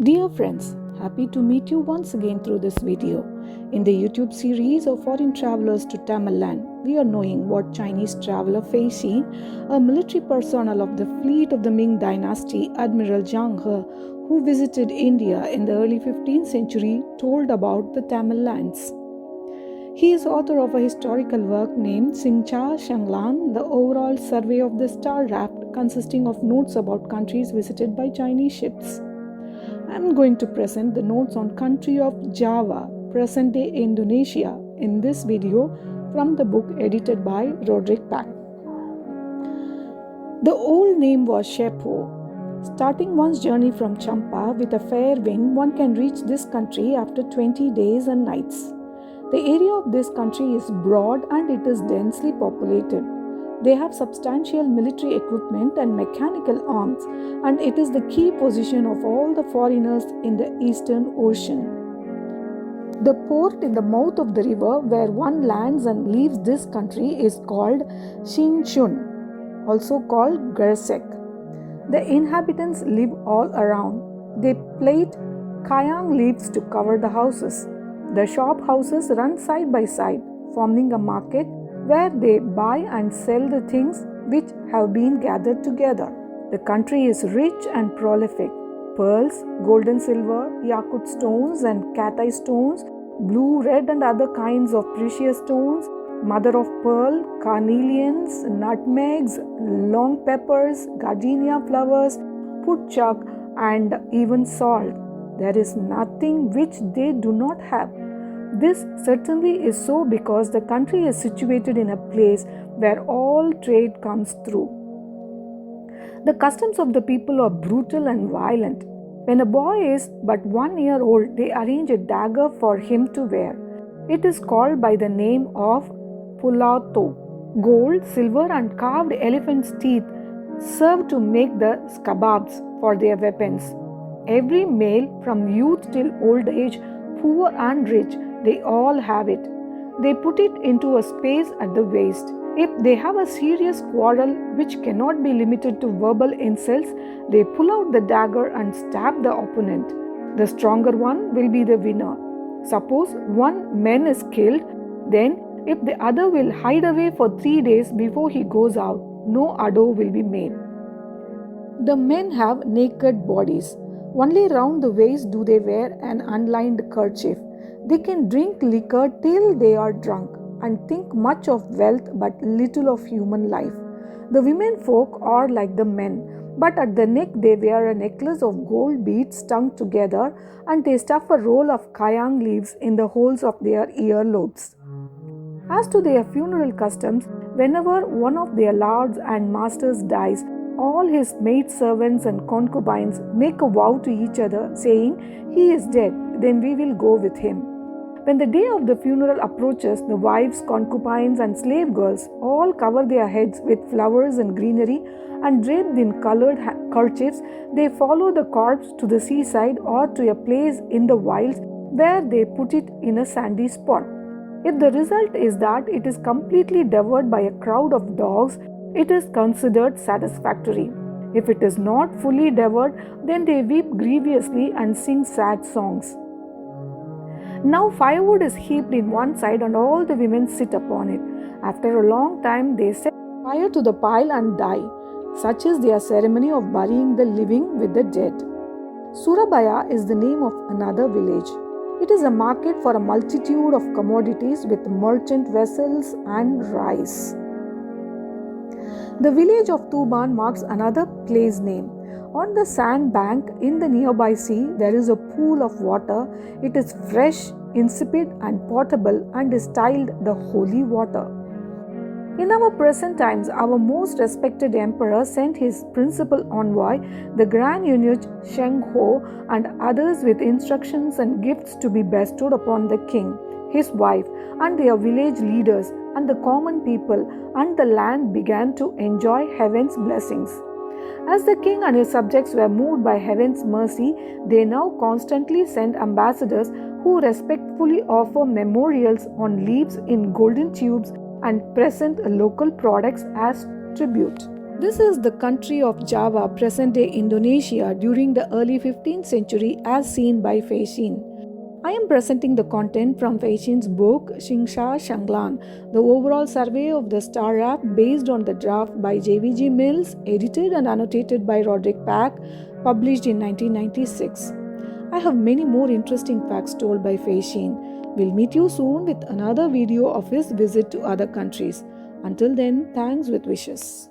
Dear friends, happy to meet you once again through this video. In the YouTube series of Foreign Travelers to Tamil Land, we are knowing what Chinese traveler Fei Xin, a military personnel of the fleet of the Ming dynasty, Admiral Zhang He, who visited India in the early 15th century, told about the Tamil lands. He is author of a historical work named Xingcha Shanglan, the overall survey of the star raft, consisting of notes about countries visited by Chinese ships. I am going to present the notes on country of Java, present-day Indonesia, in this video from the book edited by Roderick Pack. The old name was Shepo. Starting one's journey from Champa with a fair wind, one can reach this country after 20 days and nights. The area of this country is broad and it is densely populated. They have substantial military equipment and mechanical arms, and it is the key position of all the foreigners in the Eastern Ocean. The port in the mouth of the river where one lands and leaves this country is called Xinchun, also called Gersek. The inhabitants live all around. They plait kayang leaves to cover the houses. The shop houses run side by side, forming a market where they buy and sell the things which have been gathered together. The country is rich and prolific. Pearls, gold and silver, yakut stones and cat-eye stones, blue, red and other kinds of precious stones, mother of pearl, carnelians, nutmegs, long peppers, gardenia flowers, putchak and even salt. There is nothing which they do not have. This certainly is so because the country is situated in a place where all trade comes through. The customs of the people are brutal and violent. When a boy is but 1 year old, they arrange a dagger for him to wear. It is called by the name of pulato. Gold, silver and carved elephant's teeth serve to make the scabbards for their weapons. Every male from youth till old age, poor and rich, they all have it. They put it into a space at the waist. If they have a serious quarrel which cannot be limited to verbal insults, they pull out the dagger and stab the opponent. The stronger one will be the winner. Suppose one man is killed, then if the other will hide away for 3 days before he goes out, no ado will be made. The men have naked bodies. Only round the waist do they wear an unlined kerchief. They can drink liquor till they are drunk and think much of wealth but little of human life. The women folk are like the men, but at the neck they wear a necklace of gold beads strung together and they stuff a roll of kayang leaves in the holes of their earlobes. As to their funeral customs, whenever one of their lords and masters dies, all his maidservants and concubines make a vow to each other, saying, "He is dead, then we will go with him." When the day of the funeral approaches, the wives, concubines, and slave girls all cover their heads with flowers and greenery, and draped in colored kerchiefs, they follow the corpse to the seaside or to a place in the wilds where they put it in a sandy spot. If the result is that it is completely devoured by a crowd of dogs, it is considered satisfactory. If it is not fully devoured, then they weep grievously and sing sad songs. Now firewood is heaped in one side and all the women sit upon it. After a long time they set fire to the pile and die. Such is their ceremony of burying the living with the dead. Surabaya is the name of another village. It is a market for a multitude of commodities with merchant vessels and rice. The village of Tuban marks another place name. On the sand bank in the nearby sea, there is a pool of water. It is fresh, insipid, and potable and is styled the holy water. In our present times, our most respected emperor sent his principal envoy, the Grand Eunuch Sheng Ho, and others with instructions and gifts to be bestowed upon the king, his wife, and their village leaders, and the common people, and the land began to enjoy heaven's blessings. As the king and his subjects were moved by heaven's mercy, they now constantly send ambassadors who respectfully offer memorials on leaves in golden tubes and present local products as tribute. This is the country of Java, present-day Indonesia, during the early 15th century as seen by Faixin. I am presenting the content from Faixin's book Xingsha Shanglan, the overall survey of the star map based on the draft by JVG Mills, edited and annotated by Roderick Pack, published in 1996. I have many more interesting facts told by Faixin. We'll meet you soon with another video of his visit to other countries. Until then, thanks with wishes.